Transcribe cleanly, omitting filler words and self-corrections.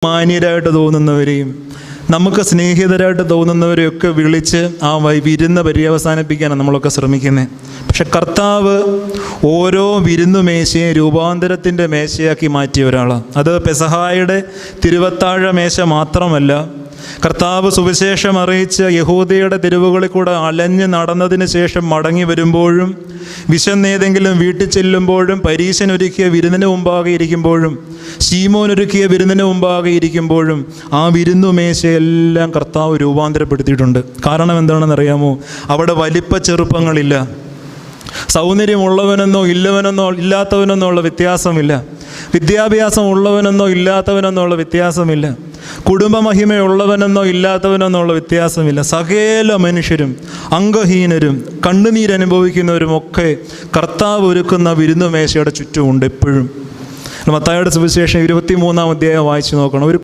മാന്യരായിട്ട് തോന്നുന്നവരെയും നമുക്ക് സ്നേഹിതരായിട്ട് തോന്നുന്നവരെയൊക്കെ വിളിച്ച് ആ വിരുന്ന് പര്യവസാനിപ്പിക്കാനാണ് നമ്മളൊക്കെ ശ്രമിക്കുന്നത്. പക്ഷെ കർത്താവ് ഓരോ വിരുന്നു മേശയും രൂപാന്തരത്തിൻ്റെ മേശയാക്കി മാറ്റിയ ഒരാളാണ്. അത് പെസഹായുടെ തിരുവത്താഴ മേശ മാത്രമല്ല, കർത്താവ് സുവിശേഷം അറിയിച്ച് യഹൂദയുടെ തെരുവുകളിൽ കൂടെ അലഞ്ഞ് നടന്നതിന് ശേഷം മടങ്ങി വരുമ്പോഴും, വിശന്നേതെങ്കിലും വീട്ടിൽ ചെല്ലുമ്പോഴും, പരീശനൊരുക്കിയ വിരുന്നിന് മുമ്പാകെ ഇരിക്കുമ്പോഴും, ശീമോനൊരുക്കിയ വിരുന്നിന് മുമ്പാകെ ഇരിക്കുമ്പോഴും ആ വിരുന്നുമേശയെല്ലാം കർത്താവ് രൂപാന്തരപ്പെടുത്തിയിട്ടുണ്ട്. കാരണം എന്താണെന്നറിയാമോ? അവിടെ വലിപ്പ ചെറുപ്പങ്ങളില്ല, സൗന്ദര്യമുള്ളവനെന്നോ ഇല്ലാത്തവനെന്നോ ഉള്ള വ്യത്യാസമില്ല, വിദ്യാഭ്യാസം ഉള്ളവനെന്നോ ഇല്ലാത്തവനെന്നോ ഉള്ള വ്യത്യാസമില്ല, കുടുംബമഹിമയുള്ളവനെന്നോ ഇല്ലാത്തവനെന്നോ ഉള്ള വ്യത്യാസമില്ല. സകല മനുഷ്യരും, അംഗഹീനരും കണ്ണുനീരനുഭവിക്കുന്നവരും ഒക്കെ കർത്താവ് ഒരുക്കുന്ന വിരുന്നുമേശയുടെ ചുറ്റുമുണ്ട് എപ്പോഴും. മത്തായിയുടെ സുവിശേഷം 23-ാം അധ്യായം വായിച്ചു നോക്കണം.